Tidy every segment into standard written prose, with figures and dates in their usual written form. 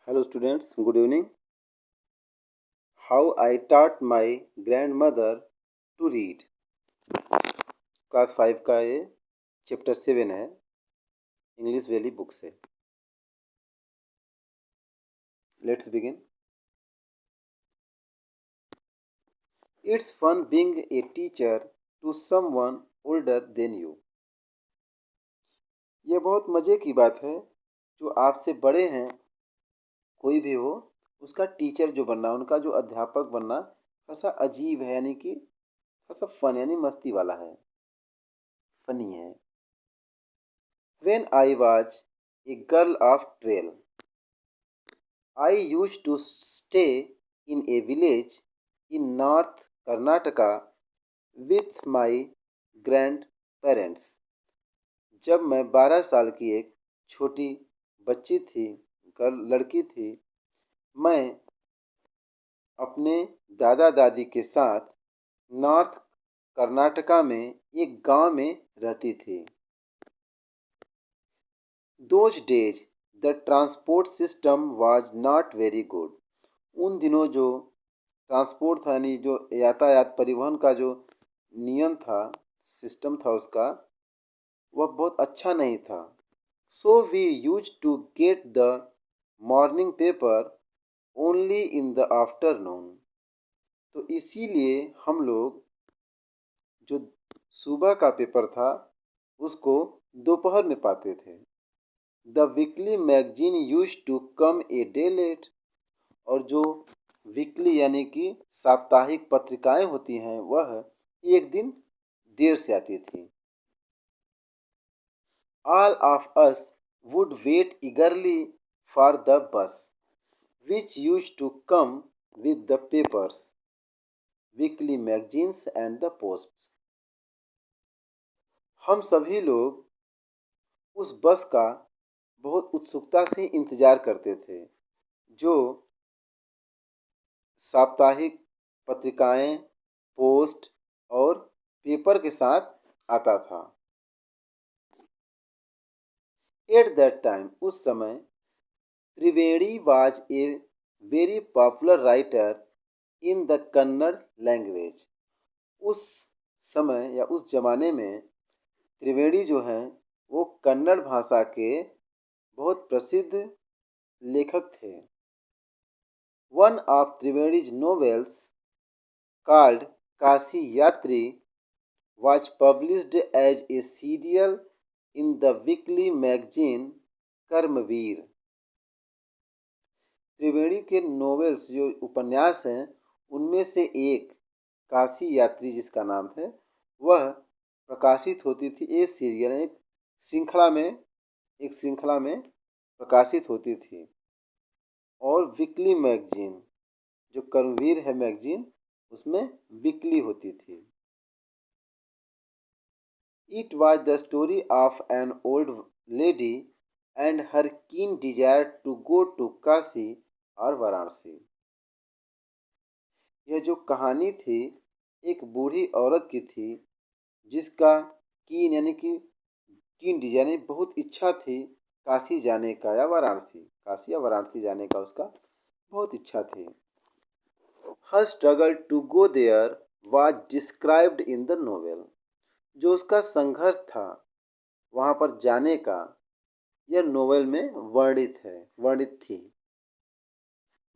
Hello students, good evening. How I taught my grandmother to read. Class 5 का ये chapter 7 है, English valley book से. Let's begin. It's fun being a teacher to someone older than you. ये बहुत मज़े की बात है. जो आपसे बड़े हैं, कोई भी हो, उसका टीचर जो बनना, उनका जो अध्यापक बनना ऐसा अजीब है, यानी कि ऐसा फन यानी मस्ती वाला है, फनी है. When I was a girl of 12, I used to stay in a village in North Karnataka with my grandparents. जब मैं 12 साल की एक छोटी बच्ची थी, लड़की थी, मैं अपने दादा दादी के साथ नॉर्थ कर्नाटका में एक गांव में रहती थी. Those days the transport system was not very good. उन दिनों जो ट्रांसपोर्ट था, यानी जो यातायात परिवहन का जो नियम था, सिस्टम था उसका, वह बहुत अच्छा नहीं था. So we use to get the morning paper only in the afternoon. तो इसीलिए हम लोग जो सुबह का पेपर था उसको दोपहर में पाते थे. The weekly magazine use to come a day late. और जो वीकली यानी कि साप्ताहिक पत्रिकाएं होती हैं, वह एक दिन देर से आती थी. All of us would wait eagerly for the bus which use to come with the papers, weekly magazines and the post. हम सभी लोग उस बस का बहुत उत्सुकता से इंतजार करते थे जो साप्ताहिक पत्रिकाएं, पोस्ट और पेपर के साथ आता था. एट दैट टाइम, उस समय, Triveni was a very popular writer in the Kannada language. उस समय या उस जमाने में त्रिवेणी जो हैं वो कन्नड़ भाषा के बहुत प्रसिद्ध लेखक थे. One of Triveni's novels, called Kashi Yatri, was published as a serial in the weekly magazine कर्मवीर. त्रिवेणी के नोवेल्स जो उपन्यास हैं, उनमें से एक काशी यात्री जिसका नाम है, वह प्रकाशित होती थी ए सीरियल, एक श्रृंखला में प्रकाशित होती थी. और वीकली मैगजीन जो कर्मवीर है मैगजीन, उसमें वीकली होती थी. It was the story of an old lady and her keen desire to go to Kashi और वाराणसी. यह जो कहानी थी, एक बूढ़ी औरत की थी जिसका कीन यानी कि कीन डिजायर यानी बहुत इच्छा थी काशी जाने का या वाराणसी, काशी या वाराणसी जाने का उसका बहुत इच्छा थी. Her struggle to go there was described in the novel. जो उसका संघर्ष था वहाँ पर जाने का, यह नोवेल में वर्णित थी.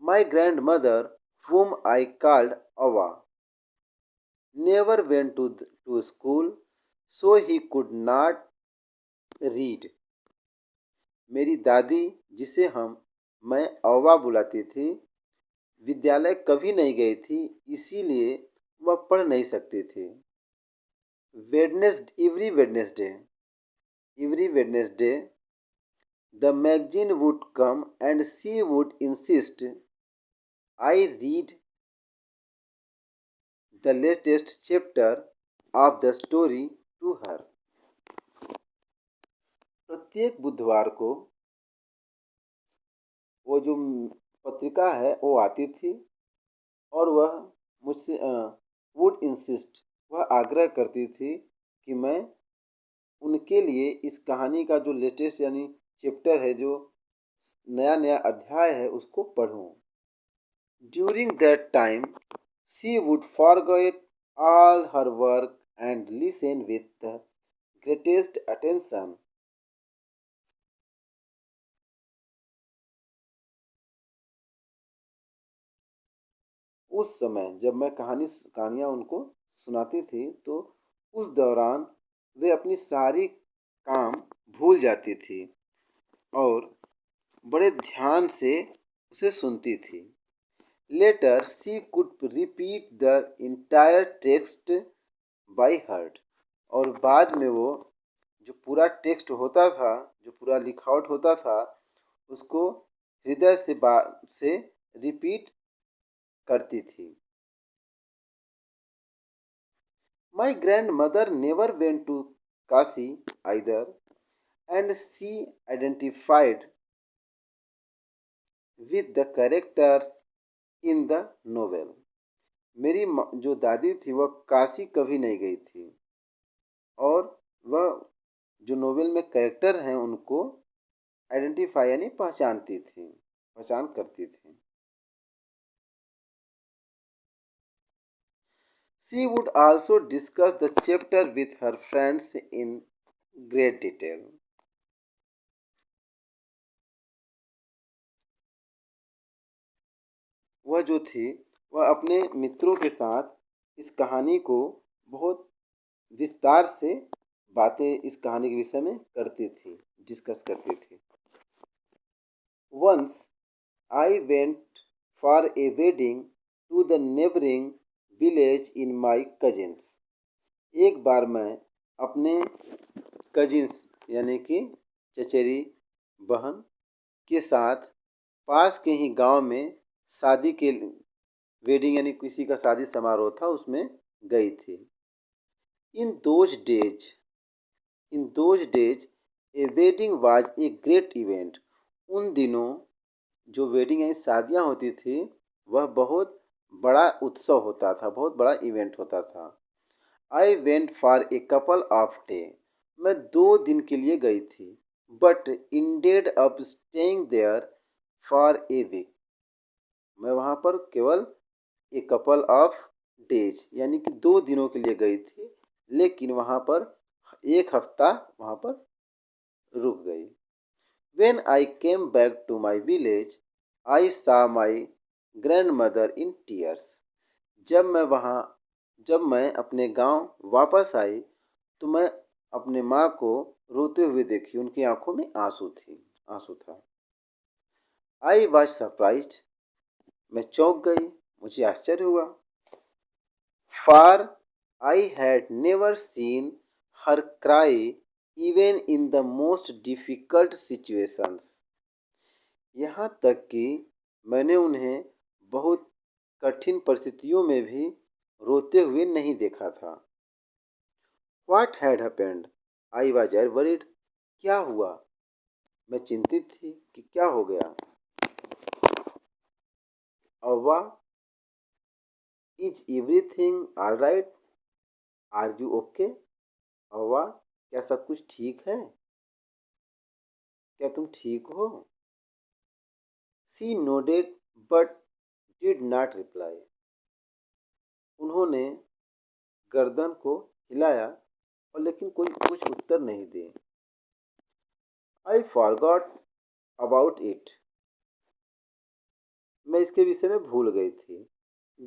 My grandmother, whom I called Awa, never went to school, so he could not read. मेरी दादी, जिसे मैं अवा बुलाती थी, विद्यालय कभी नहीं गई थी, इसीलिए वह पढ़ नहीं सकती थी. Every Wednesday the magazine would come and she would insist I read the latest chapter of the story to her. प्रत्येक बुधवार को वो जो पत्रिका है वो आती थी और वह मुझसे वुड इंसिस्ट, वह आग्रह करती थी कि मैं उनके लिए इस कहानी का जो लेटेस्ट यानी चैप्टर है, जो नया नया अध्याय है उसको पढूं। During that time she would forget all her work and listen with the greatest attention. उस समय जब मैं कहानियाँ उनको सुनाती थी तो उस दौरान वे अपनी सारी काम भूल जाती थी और बड़े ध्यान से उसे सुनती थी। Later she could repeat the entire text by heart. और बाद में वो जो पूरा टेक्स्ट होता था, जो पूरा लिखावट होता था, उसको हृदय से रिपीट करती थी। My grandmother never went to Kashi either, and she identified with the characters in the novel. मेरी जो दादी थी वह काशी कभी नहीं गई थी और वह जो नोवेल में कैरेक्टर हैं उनको आइडेंटिफाई यानी पहचानती थी, पहचान करती थी। She would also discuss the chapter with her friends in great detail. वह जो थी वह अपने मित्रों के साथ इस कहानी को बहुत विस्तार से बातें इस कहानी के विषय में करती थी, डिस्कस करती थी। Once I went for a wedding to the neighbouring village in my cousins. एक बार मैं अपने कजिन्स यानी कि चचेरी बहन के साथ पास के ही गांव में शादी के वेडिंग यानी किसी का शादी समारोह था उसमें गई थी। In those days in those days A wedding was a great event. उन दिनों जो वेडिंग यानी शादियाँ होती थी वह बहुत बड़ा उत्सव होता था, बहुत बड़ा इवेंट होता था। I went for a couple of day. मैं 2 दिन के लिए गई थी। But ended up staying there for a week. मैं वहाँ पर केवल ए कपल ऑफ डेज यानी कि 2 दिनों के लिए गई थी, लेकिन वहाँ पर एक हफ्ता वहाँ पर रुक गई। When I came back to my village, I saw my grandmother in tears. जब मैं अपने गांव वापस आई तो मैं अपने माँ को रोते हुए देखी, उनकी आंखों में आंसू था। I was surprised. मैं चौंक गई, मुझे आश्चर्य हुआ। For I had never seen her cry even in the most difficult situations. यहाँ तक कि मैंने उन्हें बहुत कठिन परिस्थितियों में भी रोते हुए नहीं देखा था। What had happened? I was worried. क्या हुआ? मैं चिंतित थी कि क्या हो गया। अव्वा, is everything all right? Are you okay? अव्वा, क्या सब कुछ ठीक है? क्या तुम ठीक हो? She nodded but did not reply. उन्होंने गर्दन को हिलाया और लेकिन कोई कुछ उत्तर नहीं दिए। I forgot about it. मैं इसके विषय में भूल गई थी।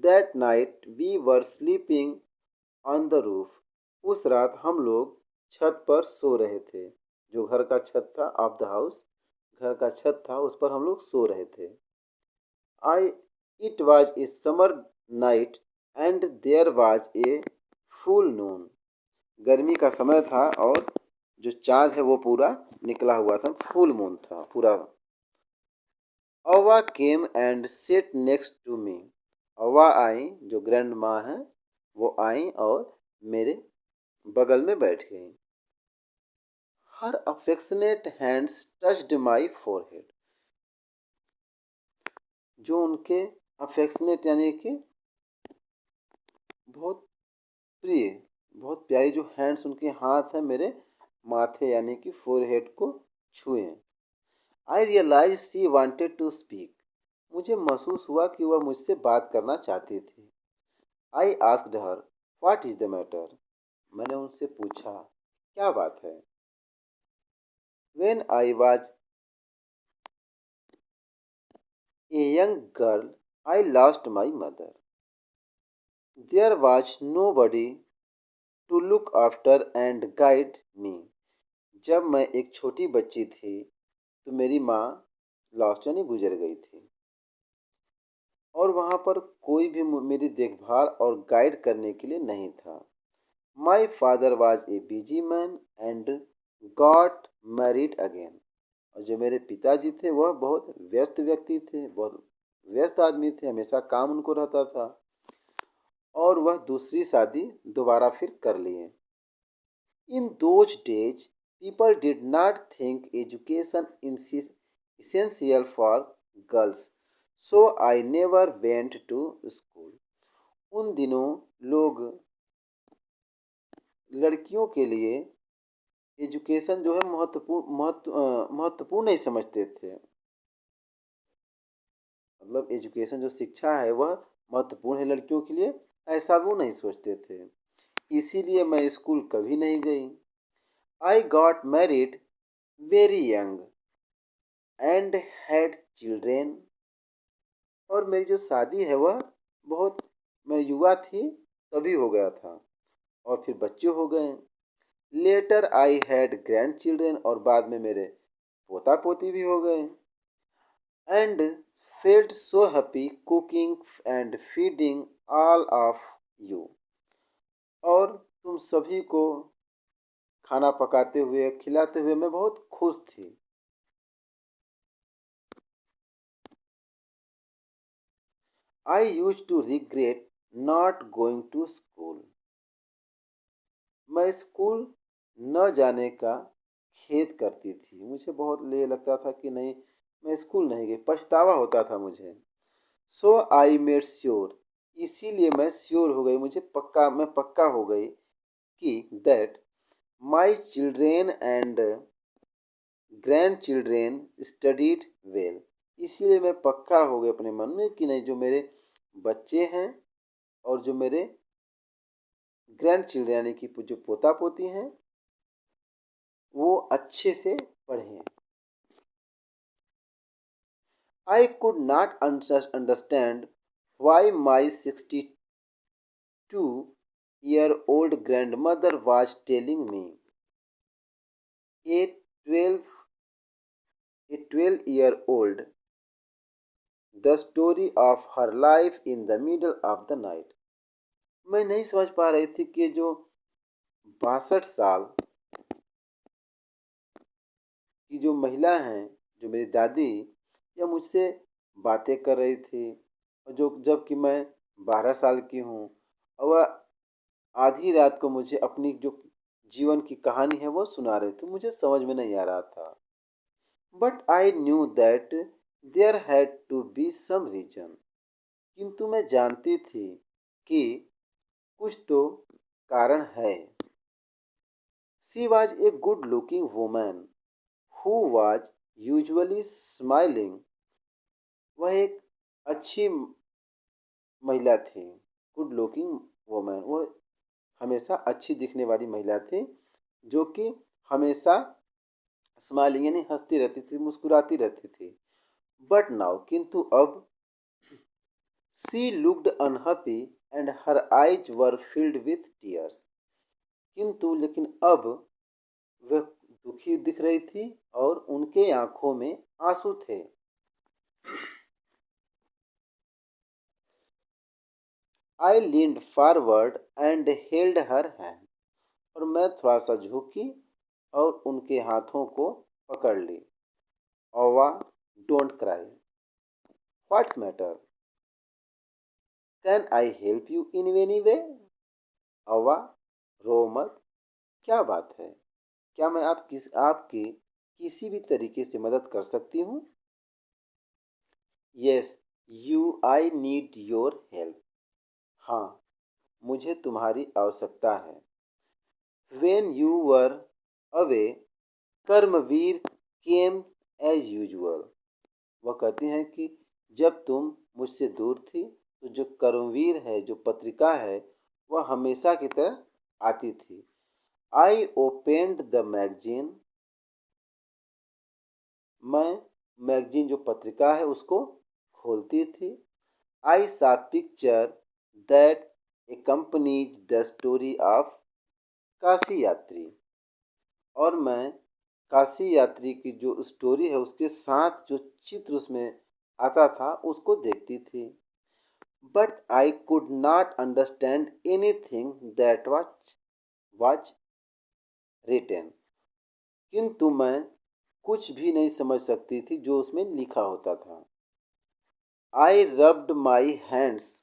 That night we were sleeping on the roof. उस रात हम लोग छत पर सो रहे थे। जो घर का छत था, ऑफ द हाउस, घर का छत था, उस पर हम लोग सो रहे थे। I it was a summer night and there was a full noon. गर्मी का समय था और जो चाँद है वो पूरा निकला हुआ था, फुल मून था पूरा। Avva came and sat next to me. Avva I, जो ग्रैंड माँ है, वो आई और मेरे बगल में बैठ गई। Her affectionate hands touched my forehead. जो उनके अफेक्शनेट यानी कि बहुत प्रिय, बहुत प्यारी जो हैंड्स, उनके हाथ हैं मेरे माथे यानी कि फोरहेड को छुए। I realise she wanted to speak. मुझे महसूस हुआ कि वह मुझसे बात करना चाहती थी। I asked her what is the matter. मैंने उनसे पूछा क्या बात है। When I was a young girl I lost my mother. There was nobody to look after and guide me. जब मैं एक छोटी बच्ची थी तो मेरी माँ लॉस्ट यानी गुजर गई थी और वहाँ पर कोई भी मेरी देखभाल और गाइड करने के लिए नहीं था। My father was a busy man and got married again. और जो मेरे पिताजी थे वह बहुत व्यस्त व्यक्ति थे, बहुत व्यस्त आदमी थे, हमेशा काम उनको रहता था और वह दूसरी शादी दोबारा फिर कर लिए। In those days, people did not think education is essential for girls, so I never went to school. उन दिनों लोग लड़कियों के लिए एजुकेशन जो है महत्वपूर्ण नहीं समझते थे। मतलब एजुकेशन जो शिक्षा है वह महत्वपूर्ण है लड़कियों के लिए, ऐसा वो नहीं सोचते थे। इसीलिए मैं स्कूल कभी नहीं गई। I got married very young and had children. और मेरी जो शादी है वह बहुत, मैं युवा थी तभी हो गया था और फिर बच्चे हो गए। Later I had grandchildren. और बाद में मेरे पोता पोती भी हो गए। And felt so happy cooking and feeding all of you. और तुम सभी को खाना पकाते हुए खिलाते हुए मैं बहुत खुश थी। I use to regret not going to school. मैं स्कूल न जाने का खेद करती थी। मुझे बहुत ये लगता था कि नहीं, मैं स्कूल नहीं गई, पछतावा होता था मुझे। सो आई मेड श्योर। इसीलिए मैं श्योर हो गई, मैं पक्का हो गई कि that my children and grand children studied well. इसीलिए मैं पक्का हो गया अपने मन में कि नहीं, जो मेरे बच्चे हैं और जो मेरे ग्रैंड चिल्ड्रेन यानी कि जो पोता पोती हैं वो अच्छे से पढ़ें। I could not understand why my 62 year old grandmother was telling me a 12 year old the story of her life in the middle of the night। मैं नहीं समझ पा रही थी कि जो 62 साल की जो महिला हैं, जो मेरी दादी, या मुझसे बातें कर रही थी और जो जबकि मैं 12 साल की हूँ और वह आधी रात को मुझे अपनी जो जीवन की कहानी है वो सुना रहे थे। मुझे समझ में नहीं आ रहा था। But I knew that there had to be some reason. किंतु मैं जानती थी कि कुछ तो कारण है। She was a good looking woman who was usually smiling. वह एक अच्छी महिला थी। गुड लुकिंग वुमन, वो हमेशा अच्छी दिखने वाली महिला थी जो कि हमेशा स्माइलिंग यानी हंसती रहती थी, मुस्कुराती रहती थी। बट नाउ, किंतु अब, she looked unhappy and her eyes were filled with tears. किंतु लेकिन अब वह दुखी दिख रही थी और उनके आंखों में आंसू थे। I leaned forward and held her hand. और मैं थोड़ा सा झुकी और उनके हाथों को पकड़ ली। ओवा, don't cry. What's matter? Can I help you in any way? ओवा, रो मत। क्या बात है? क्या मैं आपकी किसी भी तरीके से मदद कर सकती हूँ? Yes, I need your help. हाँ, मुझे तुम्हारी आवश्यकता है। When you were away, Karmaveer came as usual. वह कहती हैं कि जब तुम मुझसे दूर थी तो जो कर्मवीर है, जो पत्रिका है, वह हमेशा की तरह आती थी। आई ओपेंड द मैगजीन। मैं मैगजीन जो पत्रिका है उसको खोलती थी। आई सा picture that accompanied the story of Kashi यात्री। और मैं काशी यात्री की जो स्टोरी है उसके साथ जो चित्र उसमें आता था उसको देखती थी। But I could not understand anything that was written. किंतु मैं कुछ भी नहीं समझ सकती थी जो उसमें लिखा होता था। I rubbed my hands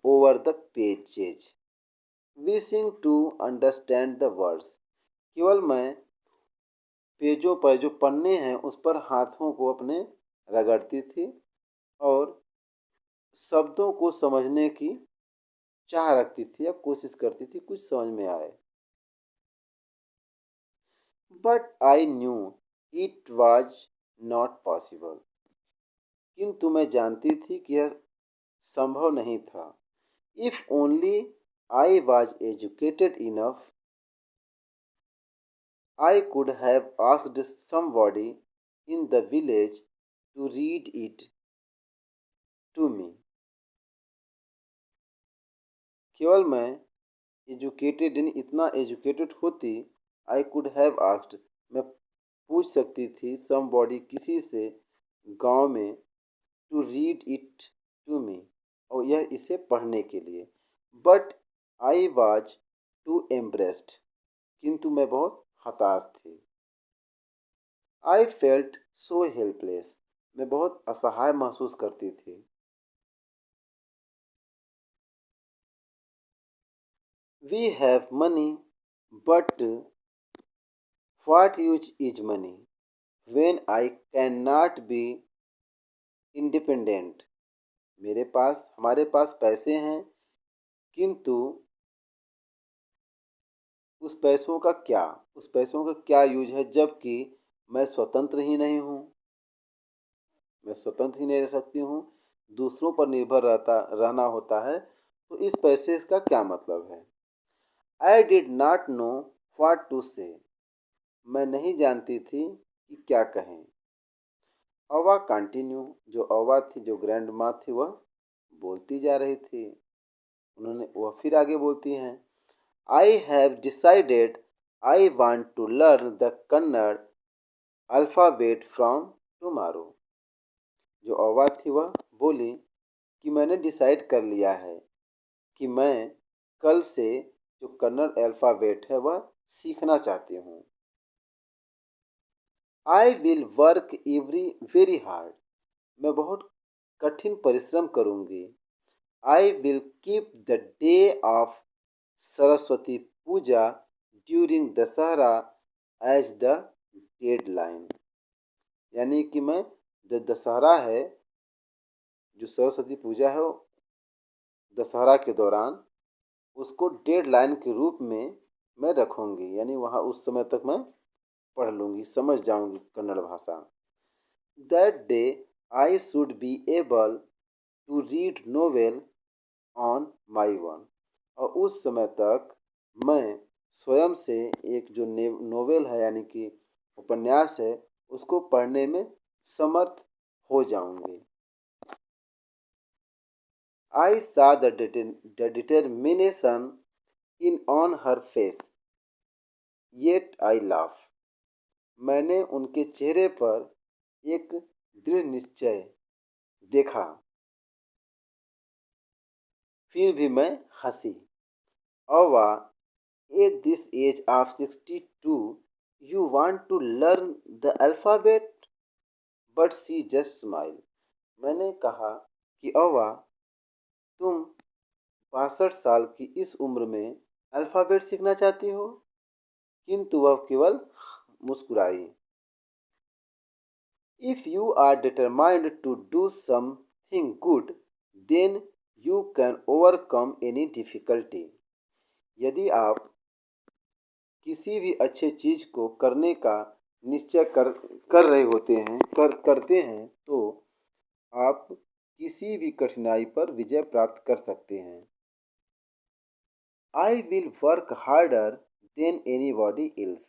over the pages wishing to understand the words. केवल मैं पेजों पर जो पन्ने हैं उस पर हाथों को अपने रगड़ती थी और शब्दों को समझने की चाह रखती थी या कोशिश करती थी कुछ समझ में आए। But I knew it was not possible. किंतु मैं जानती थी कि यह संभव नहीं था। If only I was educated enough I could have asked somebody in the village to read it to me. केवल मैं एजुकेटेड यानी इतना एजुकेटेड होती, आई कुड हैव आस्क्ड, मैं पूछ सकती थी समबॉडी किसी से गांव में, to read it to me, और यह इसे पढ़ने के लिए। But I was too embarrassed, किंतु मैं बहुत हताश थी। आई फेल्ट सो हेल्पलेस, मैं बहुत असहाय महसूस करती थी। We have money but what use is money when I can not be independent. हमारे पास पैसे हैं, किंतु उस पैसों का क्या यूज है जबकि मैं स्वतंत्र ही नहीं हूँ। मैं स्वतंत्र ही नहीं रह सकती हूँ, दूसरों पर निर्भर रहना होता है, तो इस पैसे का क्या मतलब है। I did not know what to say, मैं नहीं जानती थी कि क्या कहें। अवा कंटिन्यू, जो अवा थी, जो ग्रैंड माँ थी, वह बोलती जा रही थी। वह फिर आगे बोलती हैं, I have decided I want to learn the Kannada alphabet from tomorrow. जो अवा थी वह बोली कि मैंने डिसाइड कर लिया है कि मैं कल से जो कन्नड़ अल्फ़ाबेट है वह सीखना चाहती हूँ। I will work very hard, मैं बहुत कठिन परिश्रम करूँगी। I will keep the day of Saraswati puja during Dussehra as the deadline. यानी कि मैं जो दशहरा है, जो सरस्वती पूजा है, दशहरा के दौरान उसको डेडलाइन के रूप में मैं रखूँगी, यानी वहाँ उस समय तक मैं पढ़ लूँगी, समझ जाऊँगी कन्नड़ भाषा। That day I should be able to read novel on my own. और उस समय तक मैं स्वयं से एक जो नोवेल है यानी कि उपन्यास है उसको पढ़ने में समर्थ हो जाऊंगी। आई सा the determination in on her face yet I laugh. मैंने उनके चेहरे पर एक दृढ़ निश्चय देखा, फिर भी मैं हंसी। Avva, at this age of 62 you want to learn the alphabet, but she just smile. मैंने कहा कि अवा, तुम 62 साल की इस उम्र में अल्फ़ाबेट सीखना चाहती हो, किंतु वह केवल मुस्कुराई। If you are determined to do something good then you can overcome any difficulty. यदि आप किसी भी अच्छे चीज़ को करने का निश्चय कर रहे होते हैं करते हैं तो आप किसी भी कठिनाई पर विजय प्राप्त कर सकते हैं। आई will work harder than anybody else.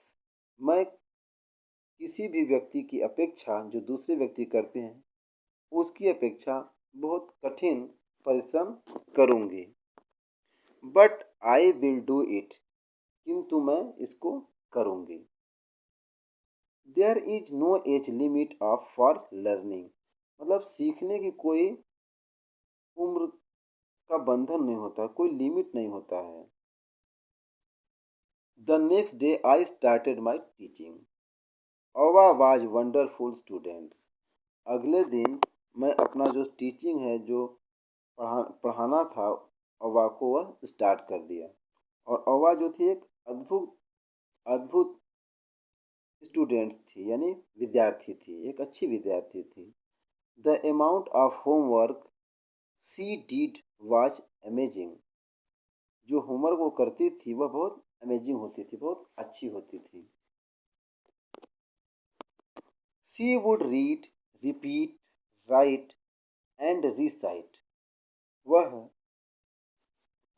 मैं किसी भी व्यक्ति की अपेक्षा जो दूसरे व्यक्ति करते हैं उसकी अपेक्षा बहुत कठिन परिश्रम करूंगी। But I will do it. किंतु मैं इसको करूंगी। There is no age limit of for learning. मतलब सीखने की कोई उम्र का बंधन नहीं होता, कोई लिमिट नहीं होता है। The next day I started my teaching. अवा वाज वंडरफुल स्टूडेंट्स। अगले दिन मैं अपना जो टीचिंग है, जो पढ़ाना था अवा को, वह स्टार्ट कर दिया। और अवा जो थी एक अद्भुत अद्भुत स्टूडेंट थी, यानी विद्यार्थी थी, एक अच्छी विद्यार्थी थी। The amount of homework she did was amazing. जो होमवर्क वो करती थी वह बहुत अमेजिंग होती थी, बहुत अच्छी होती थी। She would read, repeat, right and recite. वह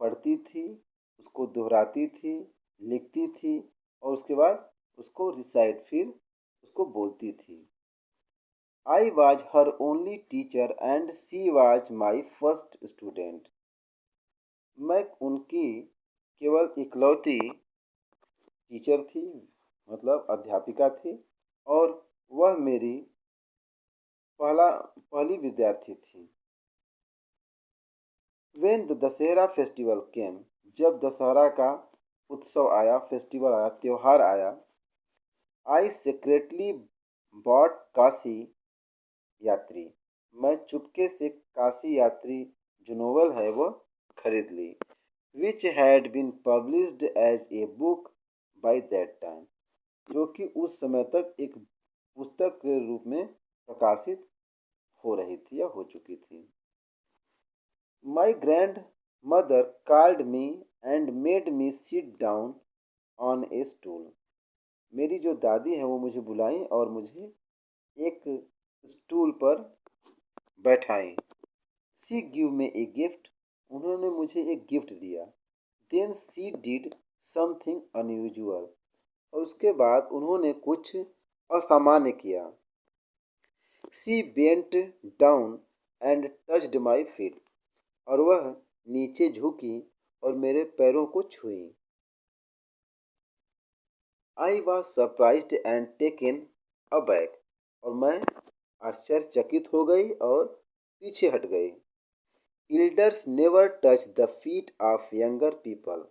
पढ़ती थी, उसको दोहराती थी, लिखती थी और उसके बाद उसको रिसाइट, फिर उसको बोलती थी। I was her only teacher and she was my first student. मैं उनकी केवल इकलौती टीचर थी, मतलब अध्यापिका थी, और वह मेरी पहली विद्यार्थी थी। वेन द दशहरा फेस्टिवल केम। जब दशहरा का उत्सव आया, फेस्टिवल आया, त्योहार आया, आई सीक्रेटली बॉट काशी यात्री। मैं चुपके से काशी यात्री जो नोवेल है वो खरीद ली। Which had been published as a book by that time. जो कि उस समय तक एक पुस्तक के रूप में प्रकाशित हो रही थी या हो चुकी थी। My grand mother called me and made me sit down on A stool. मेरी जो दादी है वो मुझे बुलाई और मुझे एक स्टूल पर बैठाई। She give me a gift. उन्होंने मुझे एक गिफ्ट दिया। Then she did something unusual. और उसके बाद उन्होंने कुछ असामान्य किया। She bent down and touched my feet. और वह नीचे झुकी और मेरे पैरों को छुई। I was surprised and taken aback. और मैं आश्चर्यचकित हो गई और पीछे हट गई। Elders never touch the feet of younger people.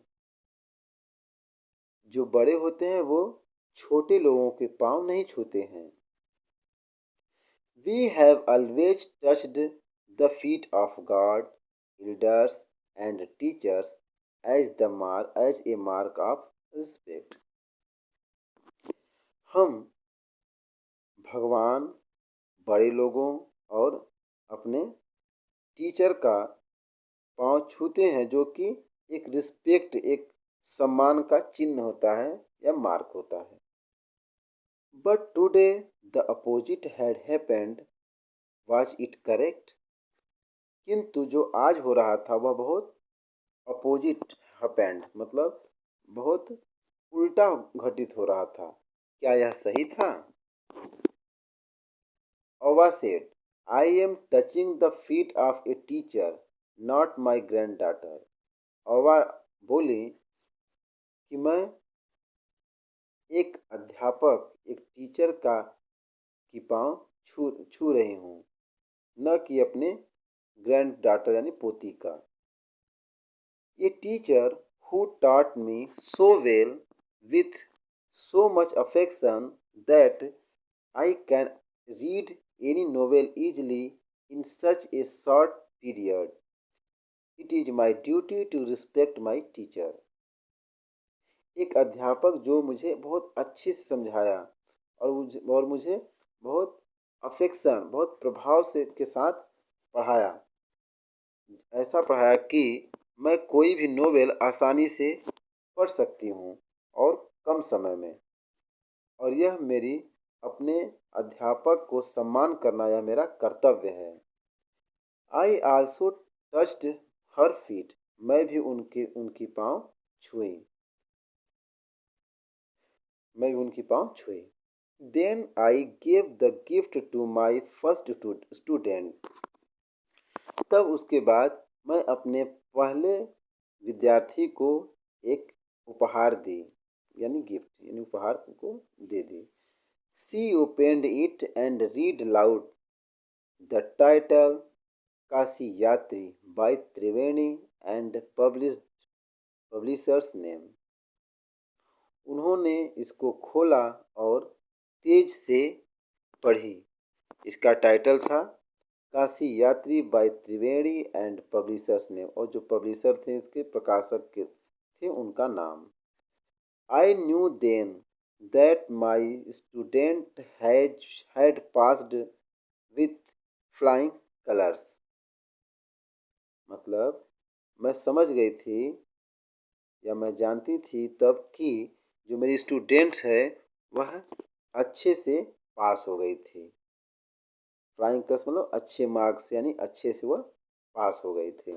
जो बड़े होते हैं वो छोटे लोगों के पाँव नहीं छूते हैं। We have always touched the feet of God, elders and teachers as a mark of respect. हम भगवान, बड़े लोगों और अपने टीचर का पाँव छूते हैं, जो कि एक रिस्पेक्ट, एक सम्मान का चिन्ह होता है या मार्क होता है। But today the opposite had happened. Was it correct. किंतु जो आज हो रहा था वह बहुत अपोजिट हैपेंड, मतलब बहुत उल्टा घटित हो रहा था। क्या यह सही था? Ava said, I am touching the feet of a teacher, not my granddaughter. अवा बोली कि मैं एक अध्यापक, एक टीचर का की पाँव छू रही हूँ, न कि अपने ग्रैंड डॉटर यानी पोती का। A teacher who taught me so well with so much affection that I can read any novel easily in such a short period. It is my duty to respect my teacher. एक अध्यापक जो मुझे बहुत अच्छे से समझाया और मुझे बहुत अफेक्शन, बहुत प्रभाव से के साथ पढ़ाया। ऐसा पढ़ाया कि मैं कोई भी नोवेल आसानी से पढ़ सकती हूँ और कम समय में। और यह मेरी अपने अध्यापक को सम्मान करना यह मेरा कर्तव्य है। I also touched her feet, मैं भी उनकी पाँव छुई, मैं भी उनकी पाँव छुई। Then I gave the gift to my first student, तब उसके बाद मैं अपने पहले विद्यार्थी को एक उपहार दी, यानी गिफ्ट यानी उपहार को दे दी। She opened it and read loud the title Kashi Yatri by Triveni and publishers name. उन्होंने इसको खोला और तेज से पढ़ी। इसका टाइटल था Kashi Yatri by Triveni and publishers name, और जो पब्लिशर थे इसके प्रकाशक के थे उनका नाम। I knew then that my student had passed with flying colours, मतलब मैं समझ गई थी या मैं जानती थी तब कि जो मेरी स्टूडेंट्स है वह अच्छे से पास हो गई थी। फ्लाइंग कलर्स मतलब अच्छे मार्क्स, यानी अच्छे से वह पास हो गई थी।